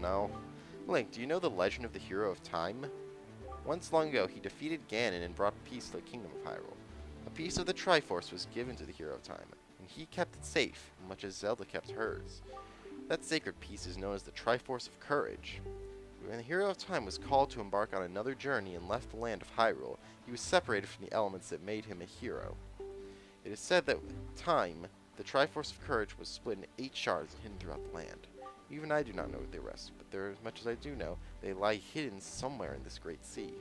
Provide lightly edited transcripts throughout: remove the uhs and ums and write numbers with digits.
no. Link, do you know the legend of the Hero of Time? Once long ago, he defeated Ganon and brought peace to the Kingdom of Hyrule. A piece of the Triforce was given to the Hero of Time, and he kept it safe, much as Zelda kept hers. That sacred piece is known as the Triforce of Courage. When the Hero of Time was called to embark on another journey and left the land of Hyrule, he was separated from the elements that made him a hero. It is said that with time, the Triforce of Courage was split into 8 shards and hidden throughout the land. Even I do not know what they rest, but as much as I do know, they lie hidden somewhere in this great sea.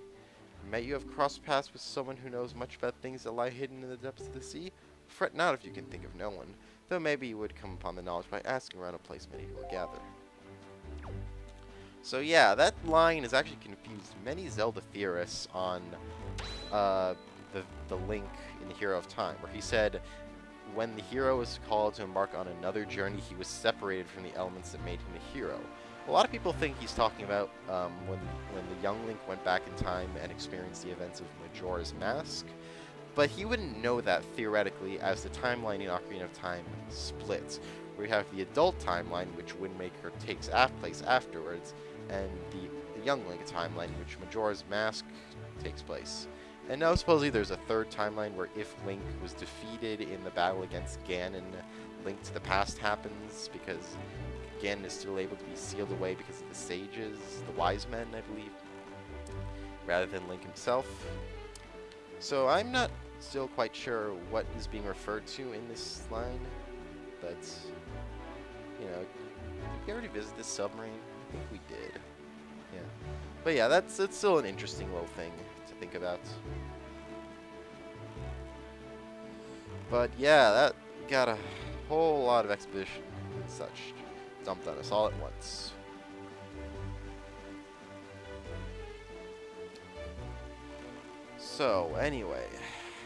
May you have crossed paths with someone who knows much about things that lie hidden in the depths of the sea? Fret not if you can think of no one, though maybe you would come upon the knowledge by asking around a place many people gather. So yeah, that line has actually confused many Zelda theorists on the Link in the Hero of Time, where he said when the hero was called to embark on another journey, he was separated from the elements that made him a hero. A lot of people think he's talking about when the young Link went back in time and experienced the events of Majora's Mask, but he wouldn't know that theoretically, as the timeline in Ocarina of Time splits. We have the adult timeline, which Wind Waker takes place afterwards, and the young Link timeline, which Majora's Mask takes place. And now supposedly there's a third timeline where if Link was defeated in the battle against Ganon, Link to the Past happens, because Ganon is still able to be sealed away because of the sages, the wise men, I believe, rather than Link himself. So I'm not still quite sure what is being referred to in this line, but, you know, did we already visit this submarine? I think we did. Yeah. But yeah, it's still an interesting little thing to think about. But yeah, that got a whole lot of exposition and such dumped on us all at once. So, anyway,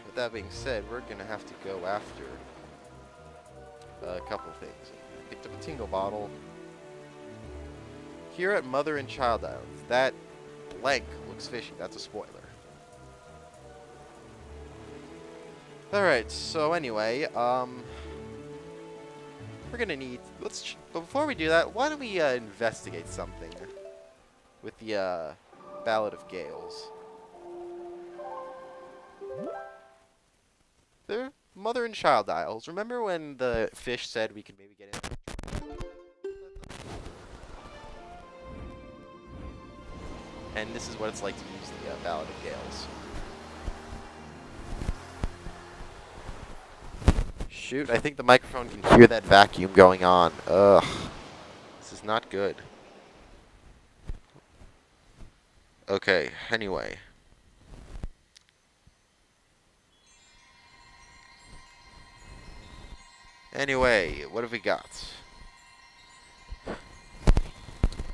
with that being said, we're going to have to go after a couple of things. I picked up a Tingle Bottle. Here at Mother and Child Islands, that blank looks fishy. That's a spoiler. Alright, so anyway, we're going to need... but before we do that, why don't we investigate something with the Ballad of Gales. They're Mother and Child Isles. Remember when the fish said we could maybe get in? And this is what it's like to use the Ballad of Gales. Shoot, I think the microphone can hear that vacuum going on. Ugh. This is not good. Okay, anyway. Anyway, what have we got?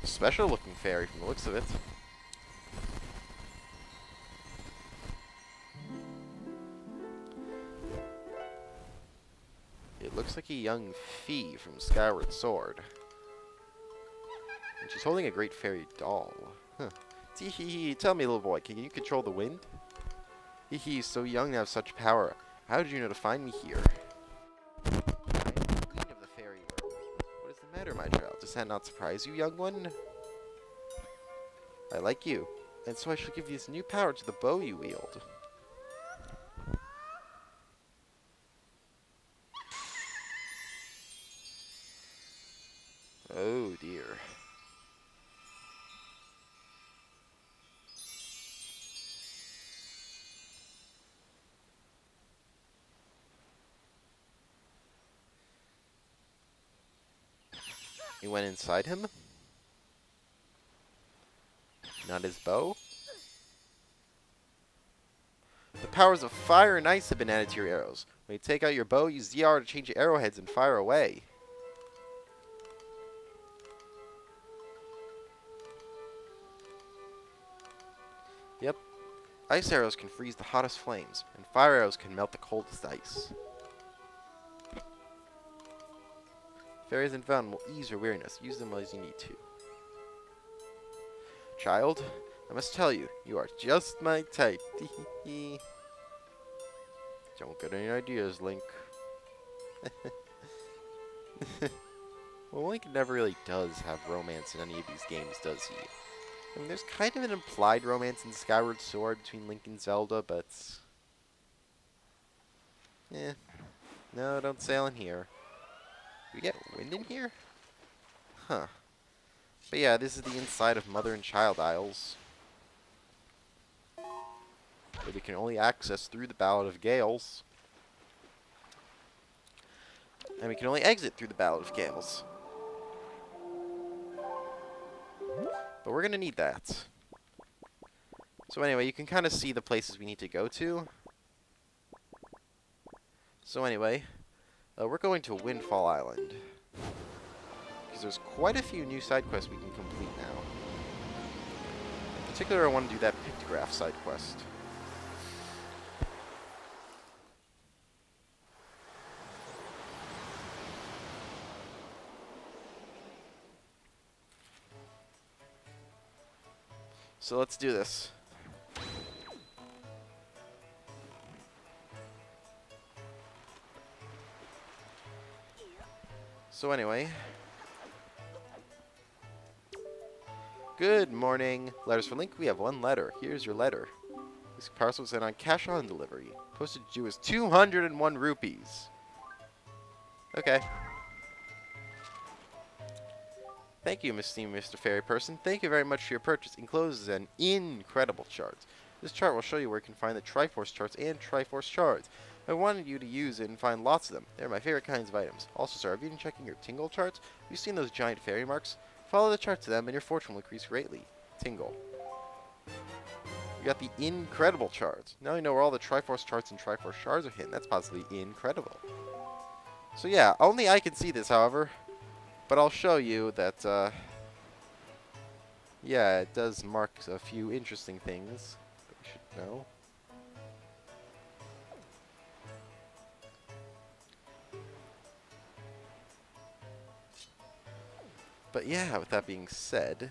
Special looking fairy from the looks of it. It looks like a young Fee from Skyward Sword. And she's holding a great fairy doll. Huh. Tee-hee-hee, tell me, little boy, can you control the wind? Hee-hee, so young to have such power. How did you know to find me here? I am the queen of the fairy world. What is the matter, my child? Does that not surprise you, young one? I like you, and so I shall give you this new power to the bow you wield. Oh dear. You went inside him? Not his bow? The powers of fire and ice have been added to your arrows. When you take out your bow, use ZR to change your arrowheads and fire away. Yep. Ice arrows can freeze the hottest flames, and fire arrows can melt the coldest ice. Fairies and fountain will ease your weariness. Use them as you need to. Child, I must tell you, you are just my type. Don't get any ideas, Link. Well, Link never really does have romance in any of these games, does he? I mean, there's kind of an implied romance in Skyward Sword between Link and Zelda, but... eh. No, don't sail in here. Do we get wind in here? Huh. But yeah, this is the inside of Mother and Child Isles. Where we can only access through the Ballad of Gales. And we can only exit through the Ballad of Gales. But we're going to need that. So anyway, you can kind of see the places we need to go to. So anyway, we're going to Windfall Island. Because there's quite a few new side quests we can complete now. In particular, I want to do that pictograph side quest. So let's do this. So anyway. Good morning. Letters for Link. We have one letter. Here's your letter. This parcel was sent on cash on delivery. Postage due is 201 rupees. Okay. Thank you, Mr. Fairy Person. Thank you very much for your purchase. Enclosed is an incredible chart. This chart will show you where you can find the Triforce charts and Triforce shards. I wanted you to use it and find lots of them. They're my favorite kinds of items. Also, sir, have you been checking your Tingle charts? Have you seen those giant fairy marks? Follow the chart to them and your fortune will increase greatly. Tingle. You got the incredible charts. Now you know where all the Triforce charts and Triforce shards are hidden. That's positively incredible. So yeah, only I can see this, however. But I'll show you that, yeah, it does mark a few interesting things that we should know. But yeah, with that being said,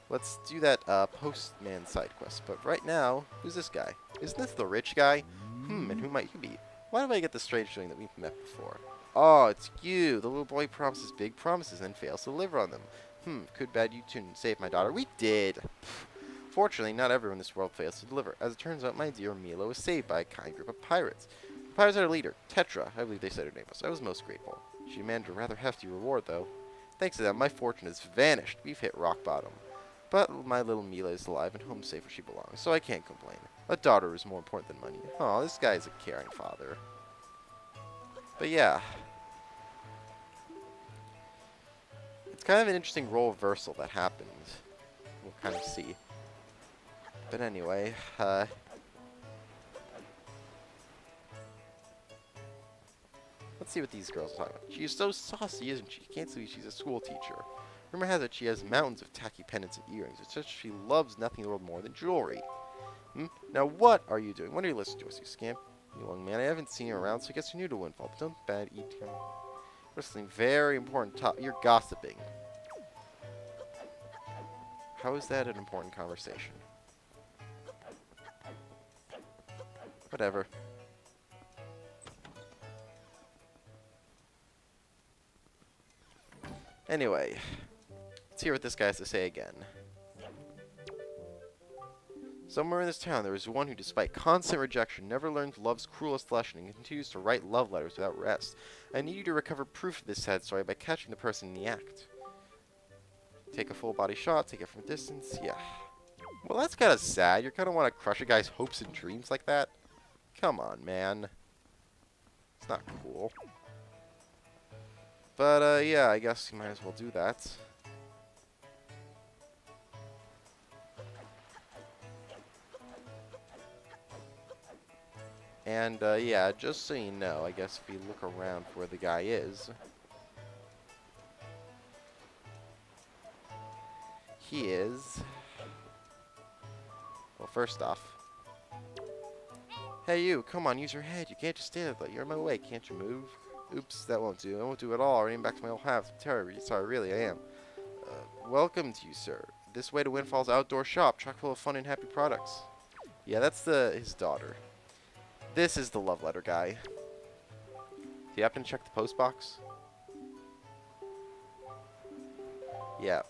let's do that postman side quest. But right now, who's this guy? Isn't this the rich guy? And who might you be? Why do I get the strange feeling that we've met before? Oh, it's you. The little boy promises big promises and fails to deliver on them. Could bad you tune save my daughter? We did. Fortunately, not everyone in this world fails to deliver. As it turns out, my dear Milo was saved by a kind group of pirates. The pirates had a leader, Tetra, I believe they said her name was. I was most grateful. She demanded a rather hefty reward, though. Thanks to them, my fortune has vanished. We've hit rock bottom. But my little Mila is alive and home safe where she belongs, so I can't complain. A daughter is more important than money. Oh, this guy is a caring father. But yeah. It's kind of an interesting role reversal that happened. We'll kind of see. But anyway, let's see what these girls are talking about. She is so saucy, isn't she? Can't believe she's a school teacher. Rumor has it she has mountains of tacky pendants and earrings. It's just she loves nothing in the world more than jewelry. Now what are you doing? When are you listening to us, you scamp? You young man, I haven't seen you around, so I guess you're new to Windfall. But don't bad eat him. Listening, very important topic. You're gossiping. How is that an important conversation? Whatever. Anyway, let's hear what this guy has to say again. Somewhere in this town, there is one who, despite constant rejection, never learns love's cruelest lesson and continues to write love letters without rest. I need you to recover proof of this sad story by catching the person in the act. Take a full body shot, take it from a distance, yeah. Well, that's kind of sad. You kind of want to crush a guy's hopes and dreams like that? Come on, man. It's not cool. But, yeah, I guess you might as well do that. And, yeah, just so you know, I guess if you look around for where the guy is, he is... Well, first off, hey you, come on, use your head. You can't just stand there. You're in my way. Can't you move? Oops, that won't do. I won't do it all. I'm back to my old habits. I'm terribly sorry, really, I am. Welcome to you, sir. This way to Windfall's outdoor shop, chock full of fun and happy products. Yeah, that's his daughter. This is the love letter guy. Do you happen to check the post box? Yeah.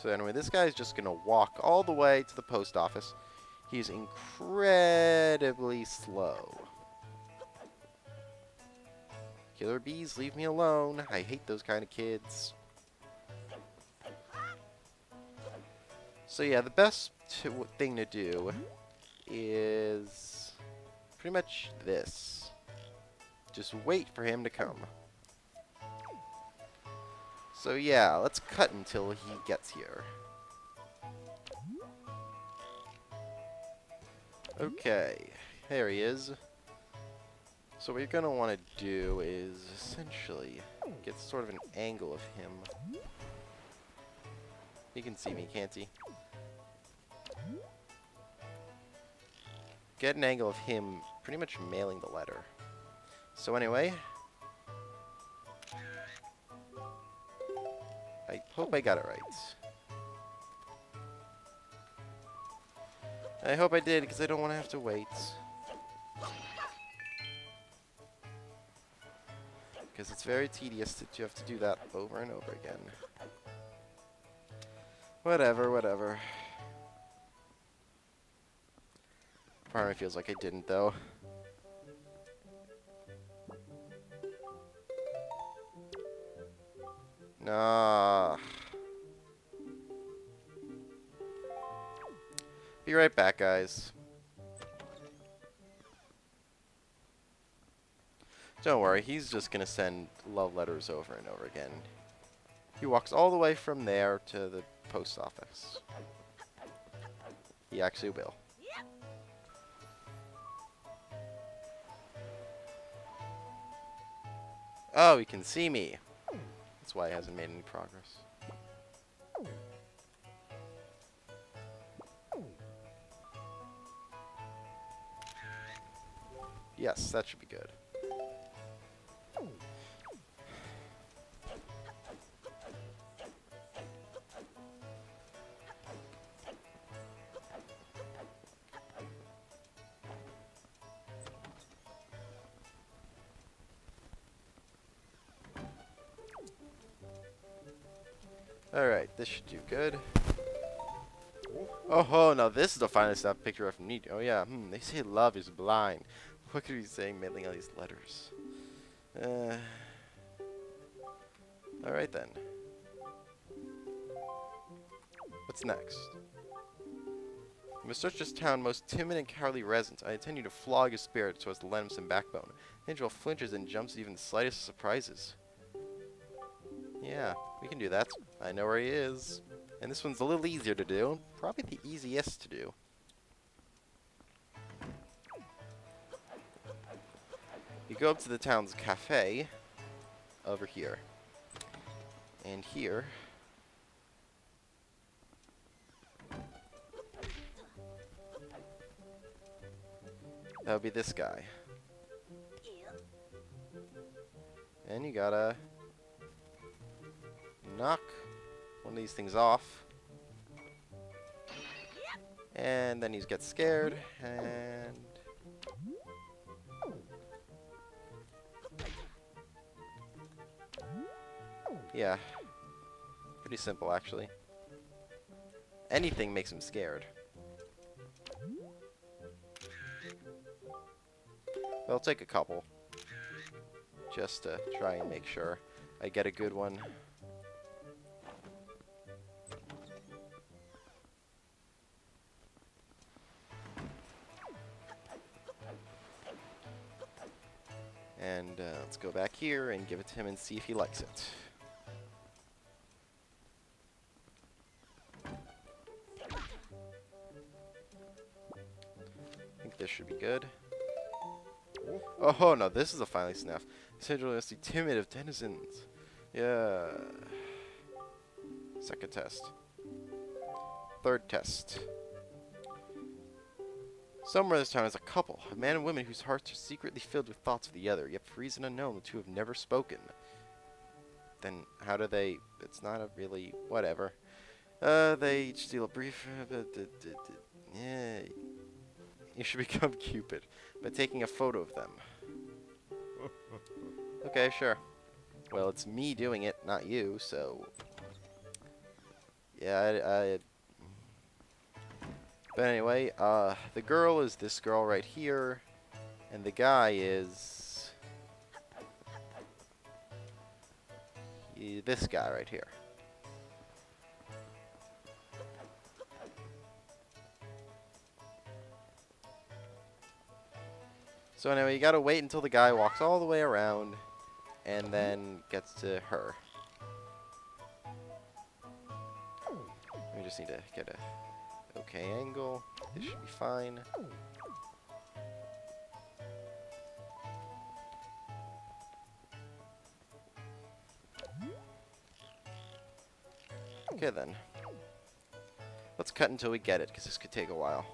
So anyway, this guy's just gonna walk all the way to the post office. He's incredibly slow. Killer bees, leave me alone. I hate those kind of kids. So yeah, the best thing to do is pretty much this. Just wait for him to come. So yeah, let's cut until he gets here. Okay, there he is. So what you're going to want to do is essentially get sort of an angle of him. He can see me, can't he? Get an angle of him pretty much mailing the letter. So anyway, I hope I got it right. I hope I did, because I don't want to have to wait. Because it's very tedious that you have to do that over and over again. Whatever, whatever. Part of me feels like I didn't, though. Nah. Be right back, guys. Don't worry, he's just gonna send love letters over and over again. He walks all the way from there to the post office. He actually will. Oh, he can see me. That's why he hasn't made any progress. Yes, that should be good. Alright, this should do good. Oh, now this is the finest picture I've need. Oh yeah, they say love is blind. What could he be saying mailing all these letters? Alright then. What's next? You must search this town's most timid and cowardly residents. I intend you to flog his spirit so as to lend him some backbone. The angel flinches and jumps at even the slightest surprises. Yeah, we can do that. I know where he is. And this one's a little easier to do. Probably the easiest to do. You go up to the town's cafe. Over here. And here. That would be this guy. And you gotta knock one of these things off. And then he gets scared, and yeah. Pretty simple, actually. Anything makes him scared. I'll take a couple. Just to try and make sure I get a good one. And let's go back here and give it to him and see if he likes it. I think this should be good. Oh, no, this is a finally snuff. Essentially, must be timid of denizens. Yeah. Second test. Third test. Somewhere this town is a couple, a man and woman whose hearts are secretly filled with thoughts of the other, yet for reason unknown, the two have never spoken. Then how do they... It's not a really... Whatever. They each steal a brief... Yeah. You should become Cupid by taking a photo of them. Okay, sure. Well, it's me doing it, not you, so... Yeah, But anyway, the girl is this girl right here, and the guy is... this guy right here. So anyway, you gotta wait until the guy walks all the way around, and then gets to her. We just need to get a okay angle. This should be fine. Okay then. Let's cut until we get it, because this could take a while.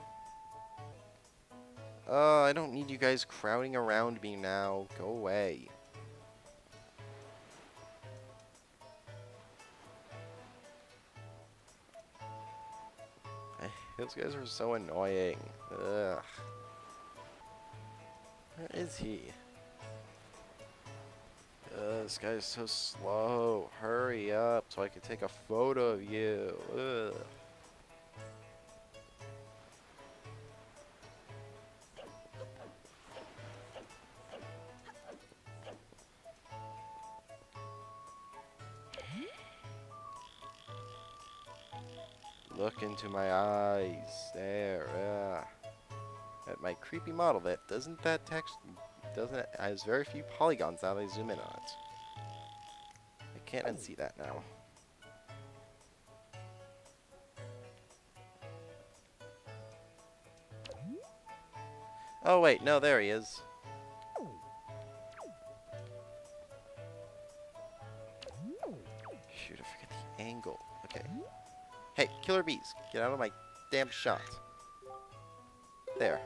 I don't need you guys crowding around me now. Go away. Those guys are so annoying. Ugh. Where is he? This guy is so slow. Hurry up so I can take a photo of you. Ugh. Look into my eyes. There. At my creepy model. That doesn't that text doesn't it has very few polygons now they zoom in on it. I can't unsee that now. Oh wait, no, there he is. Shoot, I forget the angle. Okay. Hey, killer bees, get out of my damn shot. There.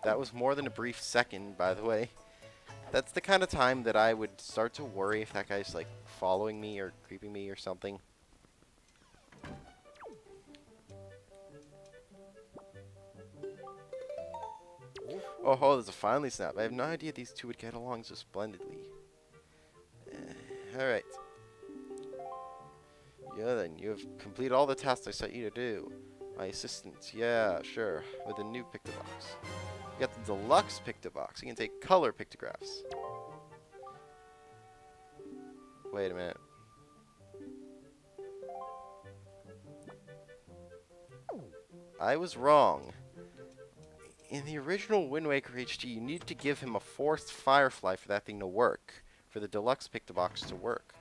That was more than a brief second, by the way. That's the kind of time that I would start to worry if that guy's, like, following me or creeping me or something. Oh, there's a finally snap. I have no idea these two would get along so splendidly. Alright. Yeah, then you have completed all the tasks I set you to do. My assistant, yeah, sure, with a new pictobox. You got the deluxe pictobox. You can take color pictographs. Wait a minute. I was wrong. In the original Wind Waker HD, you needed to give him a forced firefly for that thing to work. For the deluxe pictobox to work.